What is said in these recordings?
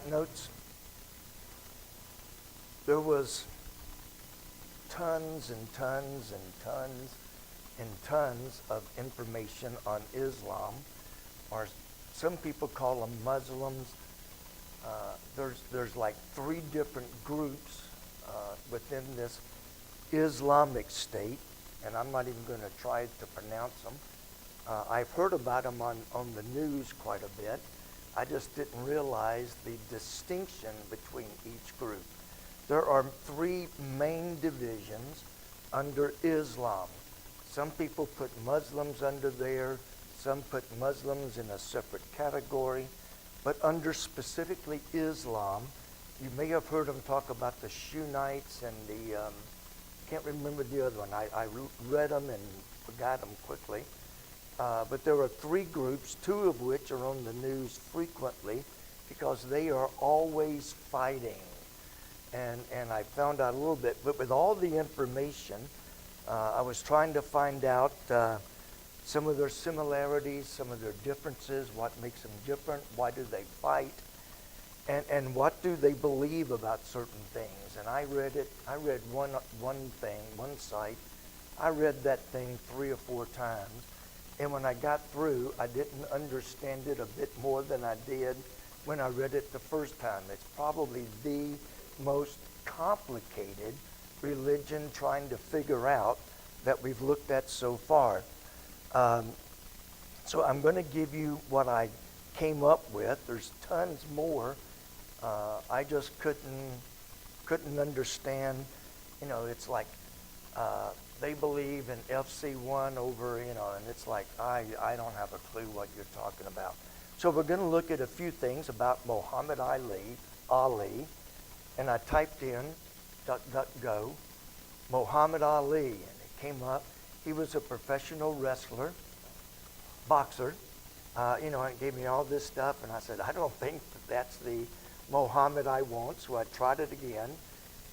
Notes. There was tons and tons and tons and tons of information on Islam, or some people call them Muslims. There's like 3 different groups within this Islamic State, and I'm not even going to try to pronounce them. I've heard about them on the news quite a bit. I just didn't realize the distinction between each group. There are 3 main divisions under Islam. Some people put Muslims under there, some put Muslims in a separate category, but under specifically Islam, you may have heard them talk about the Shunites and the, can't remember the other one. I read them and forgot them quickly. But there are 3 groups, 2 of which are on the news frequently because they are always fighting. And I found out a little bit, but with all the information, I was trying to find out some of their similarities, some of their differences, what makes them different, why do they fight, and what do they believe about certain things. And I read one site, I read that thing 3 or 4 times. And when I got through, I didn't understand it a bit more than I did when I read it the first time. It's probably the most complicated religion trying to figure out that we've looked at so far. So I'm going to give you what I came up with. There's tons more. I just couldn't understand. You know, it's like they believe in FC1 over, and it's like I don't have a clue what you're talking about. So we're going to look at a few things about Muhammad Ali, and I typed in DuckDuckGo, Muhammad Ali, and it came up. He was a professional wrestler, boxer, and it gave me all this stuff, and I said, I don't think that's the Muhammad I want, so I tried it again,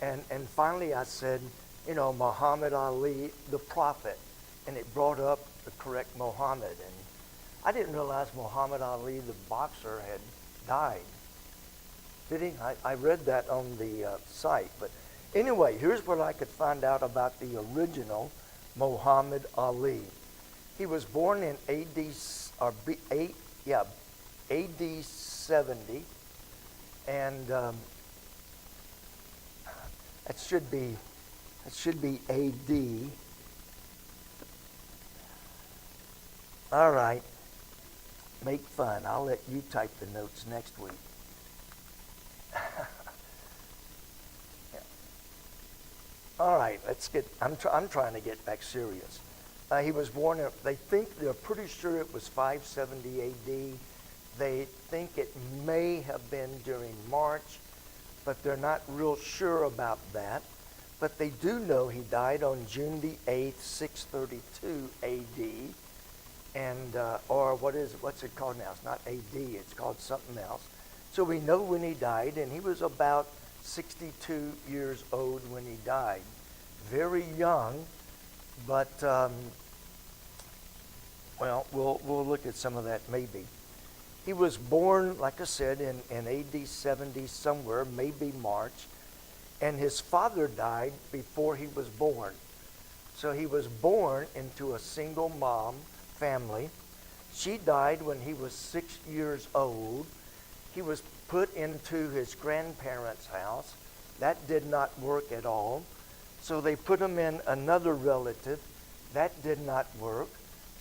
and finally I said, Muhammad Ali, the prophet, and it brought up the correct Muhammad, and I didn't realize Muhammad Ali, the boxer, had died. Did he? I read that on the site, but anyway, here's what I could find out about the original Muhammad Ali. He was born in AD 70, and it should be AD. All right, make fun. I'll let you type the notes next week. Yeah. All right, let's get. I'm trying to get back serious. He was born. They're pretty sure it was 570 A.D. They think it may have been during March, but they're not real sure about that. But they do know he died on June the 8th, 632 A.D. And or what's it called now? It's not A.D. It's called something else. So we know when he died, and he was about 62 years old when he died. Very young, but we'll look at some of that maybe. He was born, like I said, in AD 70 somewhere, maybe March, and his father died before he was born. So he was born into a single mom family. She died when he was 6 years old. He was put into his grandparents' house. That did not work at all. So they put him in another relative. That did not work.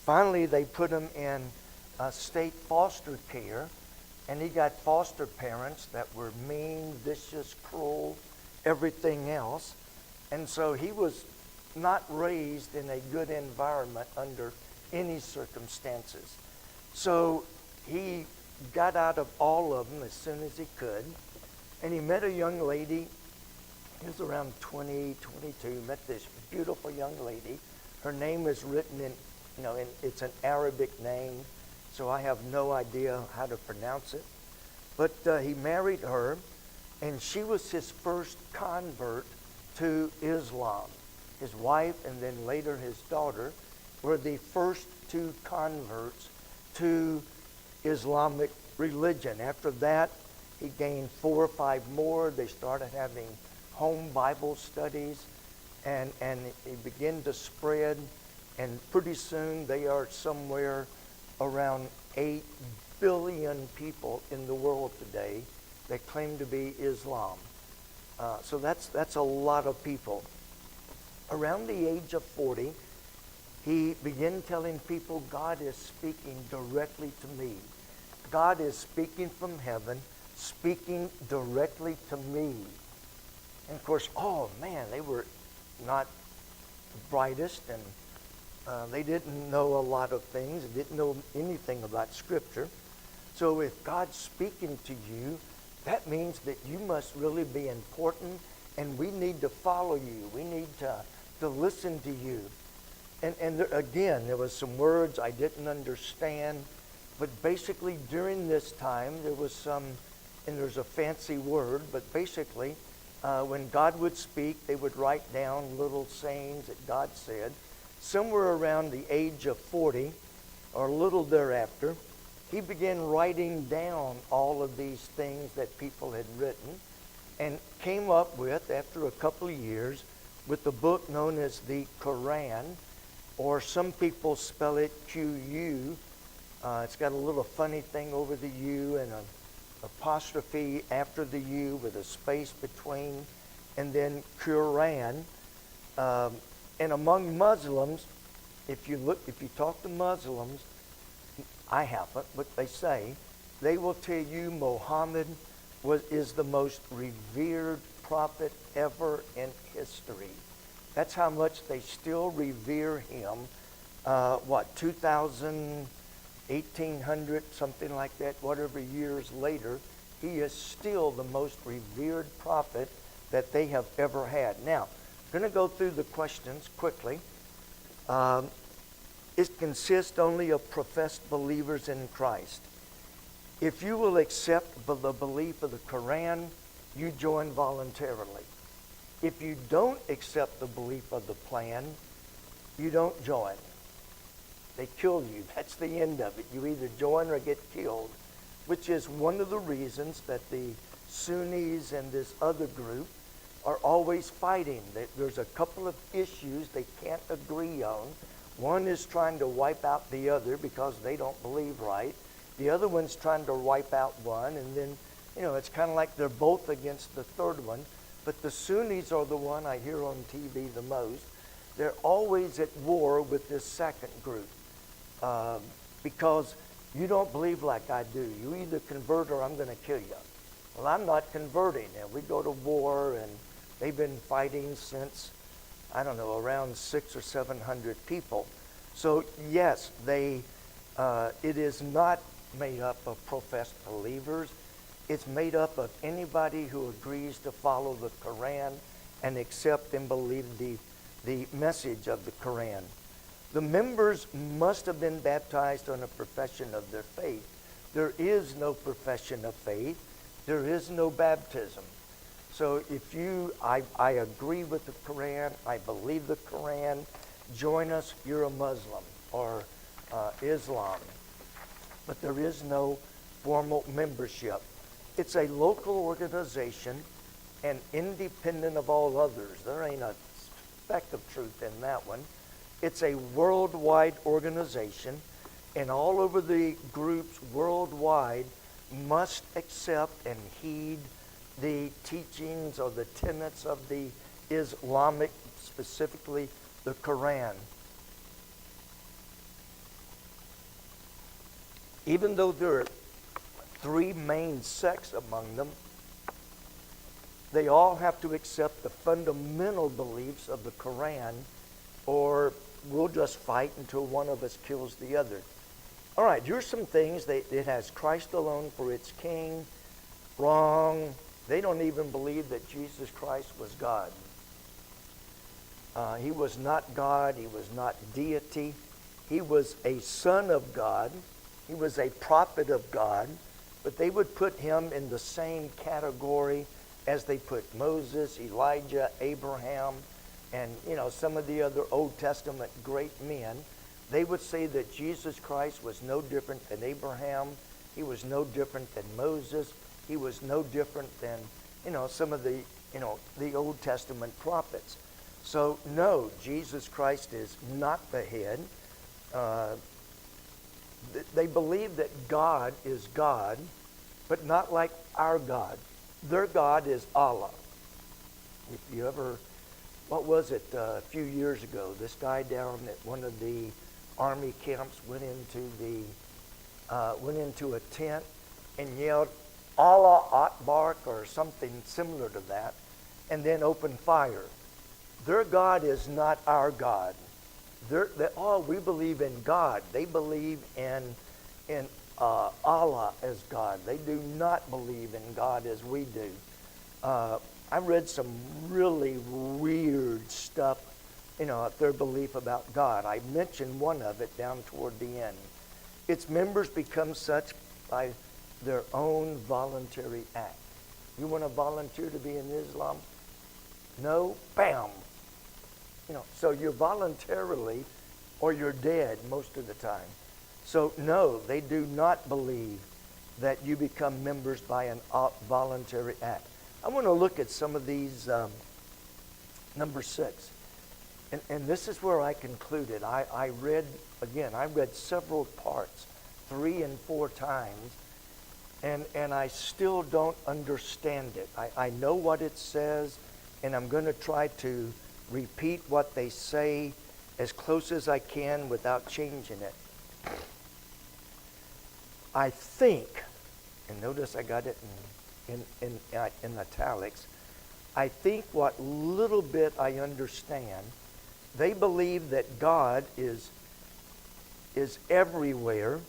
Finally, they put him in state foster care, and he got foster parents that were mean, vicious, cruel, everything else. And so he was not raised in a good environment under any circumstances. So he got out of all of them as soon as he could, and he met a young lady. He was around 20, 22, met this beautiful young lady. Her name is written in, it's an Arabic name, so I have no idea how to pronounce it. But he married her, and she was his first convert to Islam. His wife and then later his daughter were the first 2 converts to Islamic religion. After that, He gained 4 or 5 more. They started having home Bible studies, and it began to spread. And pretty soon they are somewhere around 8 billion people in the world today that claim to be Islam. So that's a lot of people. Around the age of 40, he began telling people, God is speaking directly to me. God is speaking from heaven, speaking directly to me. And of course, oh man, they were not the brightest, and they didn't know a lot of things. They didn't know anything about Scripture. So if God's speaking to you, that means that you must really be important, and we need to follow you. We need to listen to you. And there, again, there was some words I didn't understand, but basically during this time there was some, and there's a fancy word, but basically when God would speak, they would write down little sayings that God said. Somewhere around the age of 40, or a little thereafter, he began writing down all of these things that people had written, and came up with, after a couple of years, with the book known as the Quran, or some people spell it Q-U. It's got a little funny thing over the U and an apostrophe after the U with a space between, and then Quran. And among Muslims, if you talk to Muslims, I haven't, but they say, they will tell you Muhammad is the most revered prophet ever in history. That's how much they still revere him. 2,000, 1,800, something like that, whatever years later, he is still the most revered prophet that they have ever had. Now, I'm going to go through the questions quickly. It consists only of professed believers in Christ. If you will accept the belief of the Quran, you join voluntarily. If you don't accept the belief of the plan, you don't join. They kill you. That's the end of it. You either join or get killed, which is one of the reasons that the Sunnis and this other group are always fighting. There's a couple of issues they can't agree on. One is trying to wipe out the other because they don't believe right. The other one's trying to wipe out one, and then, it's kind of like they're both against the third one. But the Sunnis are the one I hear on TV the most. They're always at war with this second group because you don't believe like I do. You either convert or I'm going to kill you. Well, I'm not converting. And we go to war, and they've been fighting since, I don't know, around 600 or 700 people. So yes, it is not made up of professed believers. It's made up of anybody who agrees to follow the Quran and accept and believe the message of the Quran. The members must have been baptized on a profession of their faith. There is no profession of faith. There is no baptism. So if I agree with the Quran, I believe the Quran, join us, you're a Muslim or Islam. But there is no formal membership. It's a local organization and independent of all others. There ain't a speck of truth in that one. It's a worldwide organization, and all over the groups worldwide must accept and heed the teachings or the tenets of the Islamic, specifically the Quran. Even though there are 3 main sects among them, they all have to accept the fundamental beliefs of the Quran, or we'll just fight until one of us kills the other. All right, here's some things. It has Christ alone for its king. Wrong. They don't even believe that Jesus Christ was God. He was not God. He was not deity. He was a son of God. He was a prophet of God. But they would put him in the same category as they put Moses, Elijah, Abraham, and some of the other Old Testament great men. They would say that Jesus Christ was no different than Abraham. He was no different than Moses. He was no different than, some of the, the Old Testament prophets. So no, Jesus Christ is not the head. They believe that God is God, but not like our God. Their God is Allah. If you ever, what was it, a few years ago, this guy down at one of the army camps went into a tent and yelled Allah Akbar or something similar to that, and then opened fire. Their God is not our God. We believe in God. They believe in Allah as God. They do not believe in God as we do. I read some really weird stuff, of their belief about God. I mentioned one of it down toward the end. Its members become such by their own voluntary act. You want to volunteer to be in Islam? No? Bam! So you're voluntarily, or you're dead most of the time. So no, they do not believe that you become members by an voluntary act. I want to look at some of these, number 6. And this is where I concluded. I read several parts, 3 and 4 times, and I still don't understand it. I know what it says, and I'm going to try to repeat what they say as close as I can without changing it. I think, and notice I got it in italics, I think what little bit I understand, they believe that God is everywhere,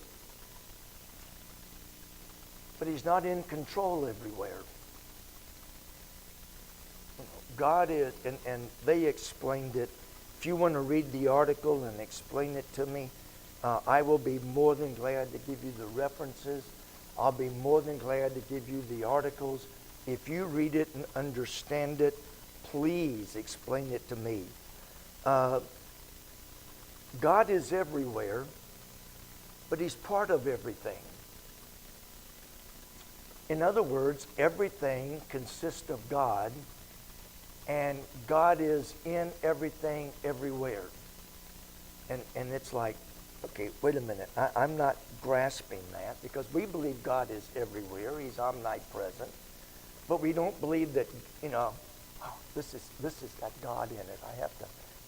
but He's not in control everywhere. God is, and they explained it. If you want to read the article and explain it to me, I will be more than glad to give you the references. I'll be more than glad to give you the articles. If you read it and understand it, please explain it to me. God is everywhere, but He's part of everything. In other words, everything consists of God, and God is in everything, everywhere. And it's like, okay, wait a minute. I'm not grasping that, because we believe God is everywhere. He's omnipresent. But we don't believe that, this has got God in it. I have to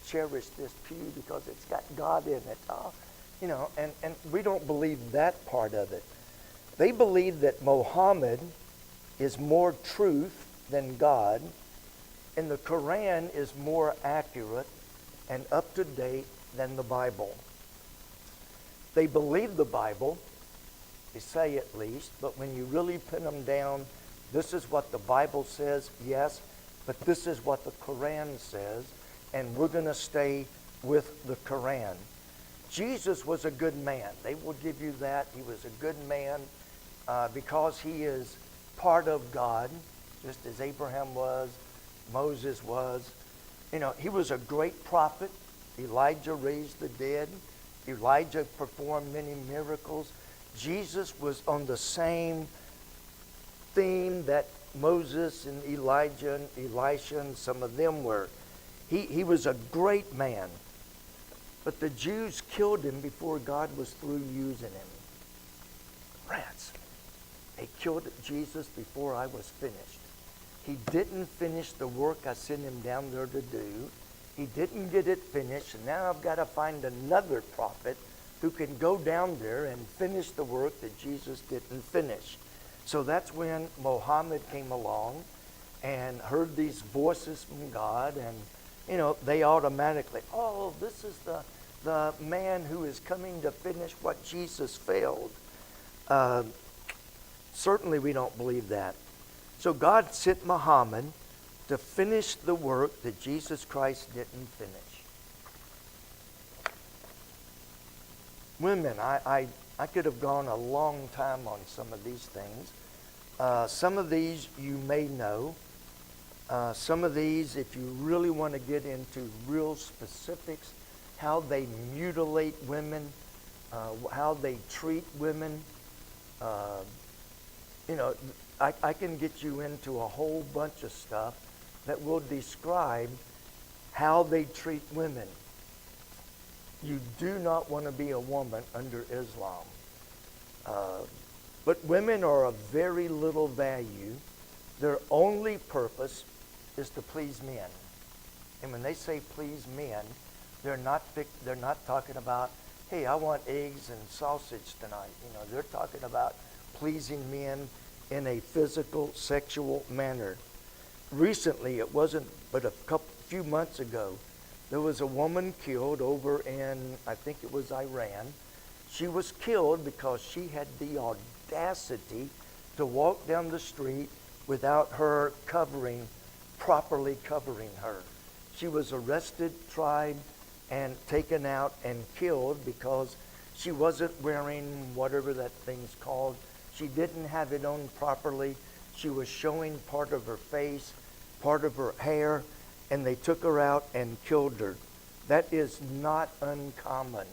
cherish this pew because it's got God in it. And we don't believe that part of it. They believe that Muhammad is more truth than God, and the Quran is more accurate and up to date than the Bible. They believe the Bible, they say at least, but when you really pin them down, this is what the Bible says, yes, but this is what the Quran says, and we're going to stay with the Quran. Jesus was a good man. They will give you that. He was a good man because he is part of God, just as Abraham was, Moses was. He was a great prophet. Elijah raised the dead. Elijah performed many miracles. Jesus was on the same theme that Moses and Elijah and Elisha and some of them were. He was a great man. But the Jews killed him before God was through using him. Rats. They killed Jesus before I was finished. He didn't finish the work I sent him down there to do. He didn't get it finished, and now I've got to find another prophet who can go down there and finish the work that Jesus didn't finish. So that's when Muhammad came along and heard these voices from God, and they automatically, this is the man who is coming to finish what Jesus failed. Certainly we don't believe that. So God sent Muhammad to finish the work that Jesus Christ didn't finish. Women, I could have gone a long time on some of these things. Some of these you may know. Some of these, if you really want to get into real specifics, how they mutilate women, how they treat women, you know, I can get you into a whole bunch of stuff that will describe how they treat women. You do not want to be a woman under Islam. But women are of very little value. Their only purpose is to please men. And when they say please men, they're not talking about, hey, I want eggs and sausage tonight. You know, they're talking about pleasing men in a physical, sexual manner. Recently, it wasn't but few months ago, there was a woman killed over in, I think it was Iran. She was killed because she had the audacity to walk down the street without her properly covering her. She was arrested, tried, and taken out and killed because she wasn't wearing whatever that thing's called. She didn't have it on properly. She was showing part of her face, part of her hair, and they took her out and killed her. That is not uncommon.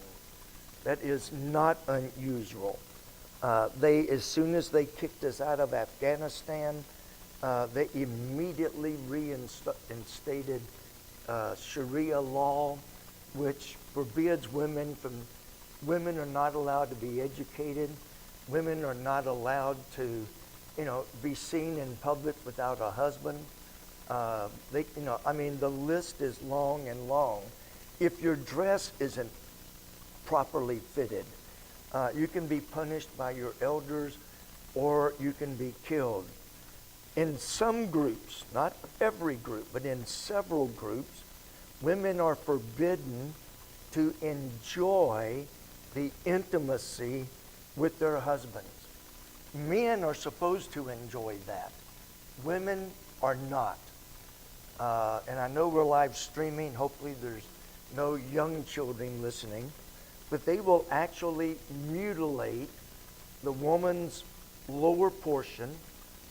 That is not unusual. As soon as they kicked us out of Afghanistan, they immediately reinstated Sharia law, which forbids women are not allowed to be educated. Women are not allowed to, be seen in public without a husband. The list is long and long. If your dress isn't properly fitted, you can be punished by your elders or you can be killed. In some groups, not every group, but in several groups, women are forbidden to enjoy the intimacy with their husbands. Men are supposed to enjoy that. Women are not. And I know we're live streaming. Hopefully there's no young children listening. But they will actually mutilate the woman's lower portion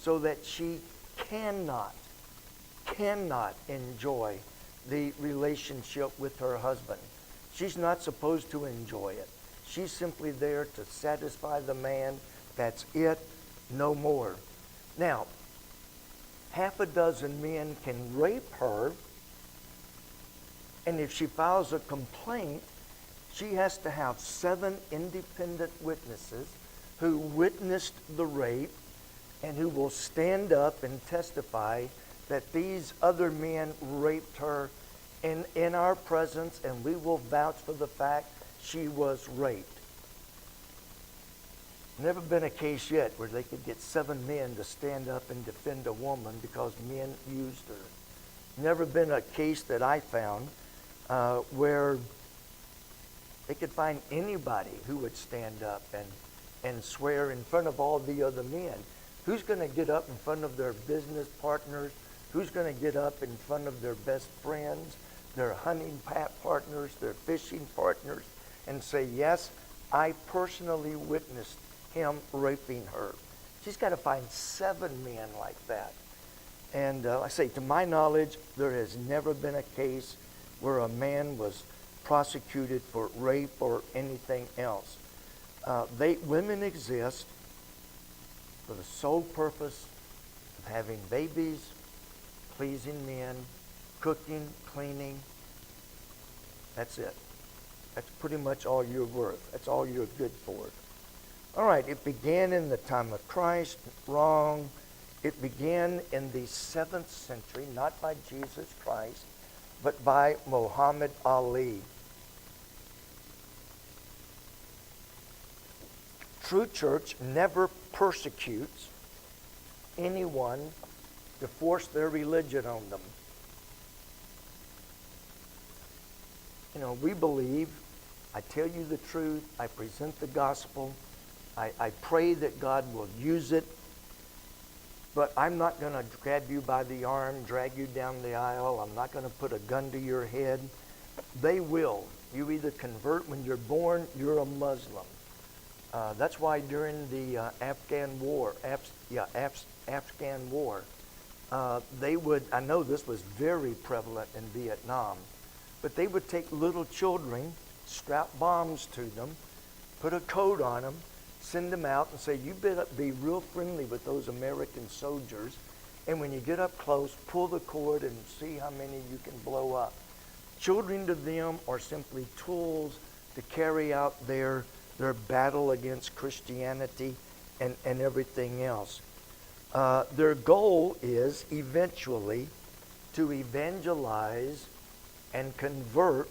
so that she cannot enjoy the relationship with her husband. She's not supposed to enjoy it. She's simply there to satisfy the man. That's it, no more. Now, half a dozen men can rape her, and if she files a complaint, she has to have 7 independent witnesses who witnessed the rape and who will stand up and testify that these other men raped her in our presence, and we will vouch for the fact she was raped. Never been a case yet where they could get 7 men to stand up and defend a woman because men used her. Never been a case that I found where they could find anybody who would stand up and swear in front of all the other men. Who's going to get up in front of their business partners? Who's going to get up in front of their best friends, their hunting partners, their fishing partners, and say, yes, I personally witnessed him raping her? She's got to find 7 men like that. And I say, to my knowledge, there has never been a case where a man was prosecuted for rape or anything else. Women exist for the sole purpose of having babies, pleasing men, cooking, cleaning. That's it. That's pretty much all you're worth. That's all you're good for. All right, it began in the time of Christ. Wrong. It began in the 7th century, not by Jesus Christ, but by Muhammad Ali. True church never persecutes anyone to force their religion on them. We believe, I tell you the truth, I present the gospel, I pray that God will use it, but I'm not going to grab you by the arm, drag you down the aisle. I'm not going to put a gun to your head. They will. You either convert when you're born, you're a Muslim. That's why during the Afghan War, they would, I know this was very prevalent in Vietnam, but they would take little children, strap bombs to them, put a coat on them, send them out and say, you better be real friendly with those American soldiers. And when you get up close, pull the cord and see how many you can blow up. Children to them are simply tools to carry out their battle against Christianity and everything else. Their goal is eventually to evangelize and convert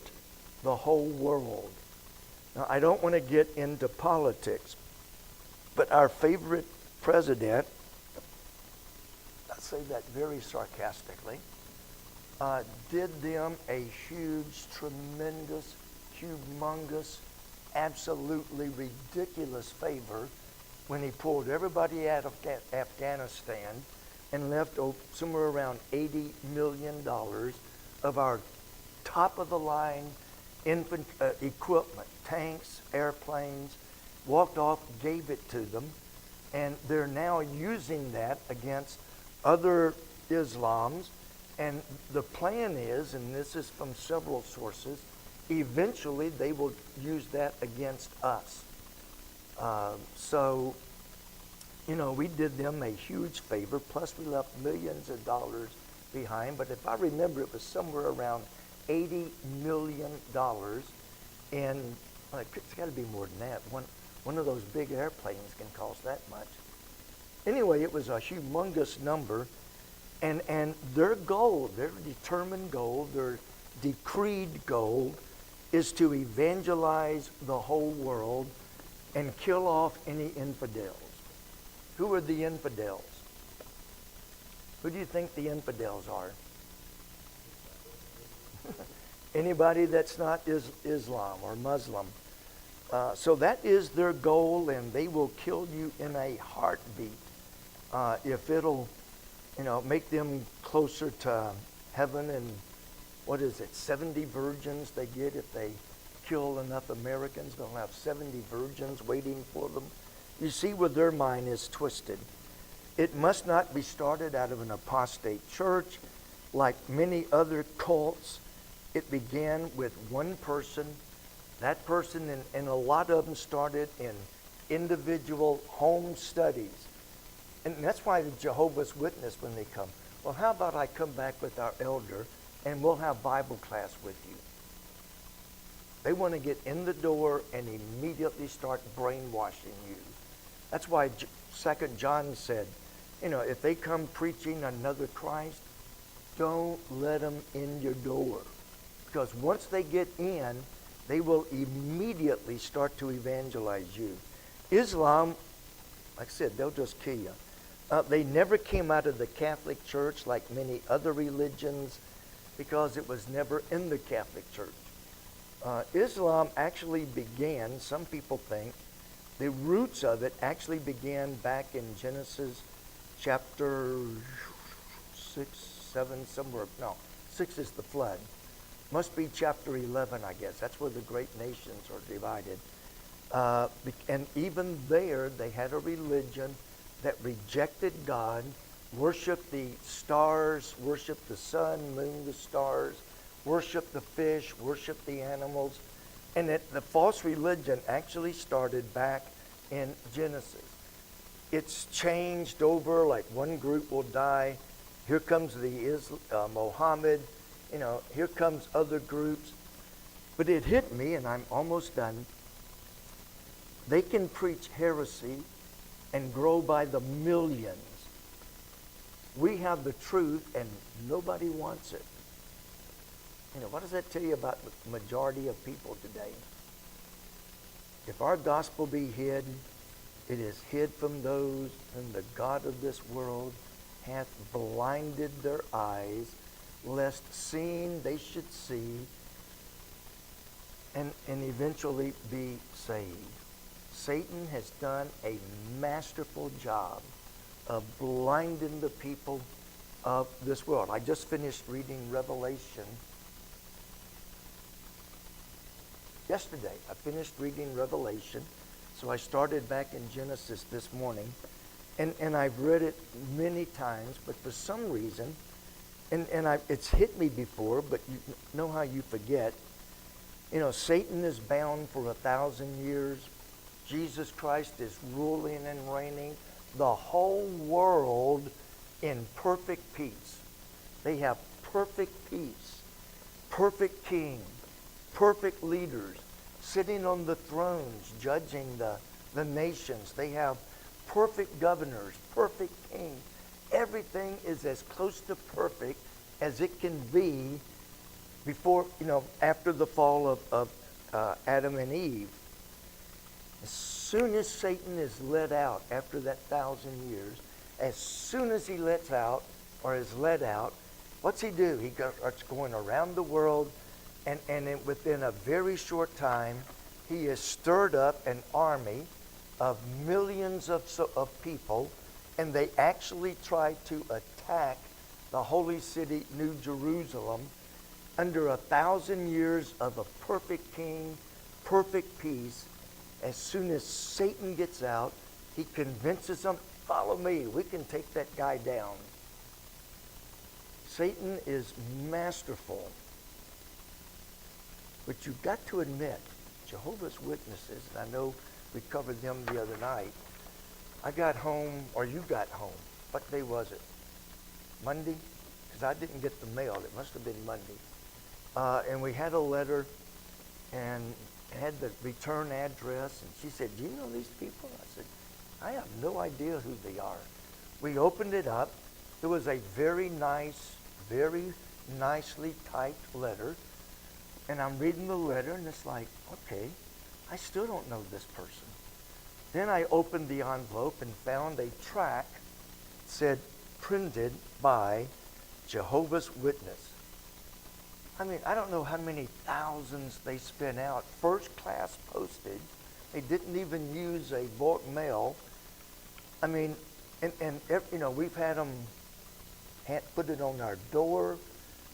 the whole world. Now, I don't want to get into politics, but our favorite president, I say that very sarcastically, did them a huge, tremendous, humongous, absolutely ridiculous favor when he pulled everybody out of Afghanistan and left somewhere around $80 million of our top-of-the-line equipment, tanks, airplanes, walked off, gave it to them, and they're now using that against other Islams. And the plan is, and this is from several sources, eventually they will use that against us. So, we did them a huge favor, plus we left millions of dollars behind. But if I remember, it was somewhere around $80 million. And it's got to be more than that. One of those big airplanes can cost that much. Anyway, it was a humongous number. And their goal, their determined goal, their decreed goal is to evangelize the whole world and kill off any infidels. Who are the infidels? Who do you think the infidels are? Anybody that's not Islam or Muslim. So that is their goal, and they will kill you in a heartbeat if it'll make them closer to heaven. And 70 virgins they get if they kill enough Americans. They'll have 70 virgins waiting for them. You see where their mind is twisted. It must not be started out of an apostate church like many other cults. It began with one person. That person, and a lot of them started in individual home studies. And that's why the Jehovah's Witness, when they come, well, how about I come back with our elder and we'll have Bible class with you? They want to get in the door and immediately start brainwashing you. That's why 2 John said, if they come preaching another Christ, don't let them in your door. Because once they get in, they will immediately start to evangelize you. Islam, like I said, they'll just kill you. They never came out of the Catholic Church like many other religions because it was never in the Catholic Church. Islam actually began, some people think, the roots of it actually began back in Genesis chapter 6, 7, somewhere. No, 6 is the flood. Must be chapter 11, I guess. That's where the great nations are divided. And even there, they had a religion that rejected God, worshiped the stars, worshiped the sun, moon, the stars, worshiped the fish, worshiped the animals. And the false religion actually started back in Genesis. It's changed over, like one group will die. Here comes the Mohammed. Here comes other groups. But it hit me, and I'm almost done. They can preach heresy and grow by the millions. We have the truth, and nobody wants it. What does that tell you about the majority of people today? If our gospel be hid, it is hid from those whom the God of this world hath blinded their eyes, lest seeing they should see and eventually be saved. Satan has done a masterful job of blinding the people of this world. I just finished reading Revelation yesterday. I finished reading Revelation, so I started back in Genesis this morning, and I've read it many times, but for some reason, it's hit me before, but you know how you forget. Satan is bound for 1,000 years. Jesus Christ is ruling and reigning the whole world in perfect peace. They have perfect peace, perfect king, perfect leaders sitting on the thrones judging the nations. They have perfect governors, perfect king. Everything is as close to perfect as it can be before, after the fall of Adam and Eve. As soon as Satan is let out after that 1,000 years, as soon as he lets out or is let out, what's he do? He starts going around the world, and within a very short time, he has stirred up an army of millions of people, and they actually try to attack the holy city, New Jerusalem, under 1,000 years of a perfect king, perfect peace. As soon as Satan gets out, he convinces them, follow me, we can take that guy down. Satan is masterful. But you've got to admit, Jehovah's Witnesses, and I know we covered them the other night. I got home, or you got home. What day was it? Monday? Because I didn't get the mail. It must have been Monday. And we had a letter and had the return address. And she said, do you know these people? I said, I have no idea who they are. We opened it up. It was a very nicely typed letter. And I'm reading the letter, and it's like, okay, I still don't know this person. Then I opened the envelope and found a tract said, printed by Jehovah's Witness. I mean, I don't know how many thousands they spent out. First class postage. They didn't even use a bulk mail. I mean, and we've had them put it on our door.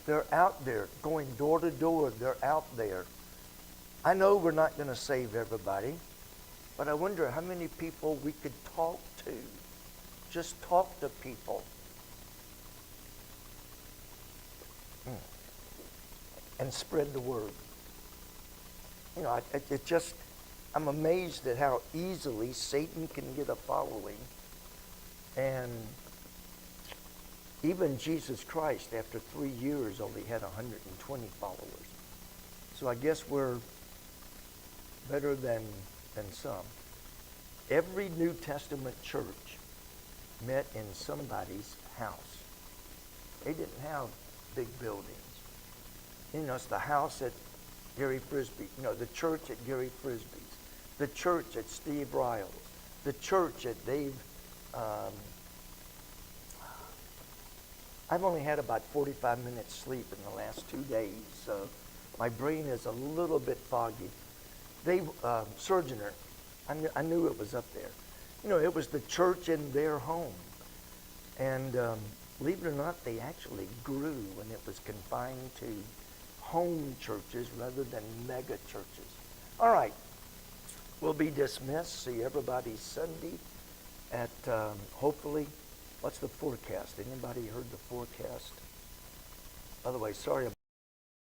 They're out there, going door to door. They're out there. I know we're not going to save everybody, but I wonder how many people we could talk to. Just talk to people. And spread the word. I'm amazed at how easily Satan can get a following. And even Jesus Christ, after 3 years, only had 120 followers. So I guess we're better than some. Every New Testament church met in somebody's house. They didn't have big buildings. It's the house at Gary Frisbee, the church at Gary Frisbee's, the church at Steve Ryle's, the church at Dave. I've only had about 45 minutes sleep in the last 2 days, so my brain is a little bit foggy. Dave Surgener, I knew it was up there. It was the church in their home. And believe it or not, they actually grew when it was confined to home churches rather than mega churches. All right, we'll be dismissed. See everybody Sunday at hopefully, what's the forecast? Anybody heard the forecast? By the way, sorry about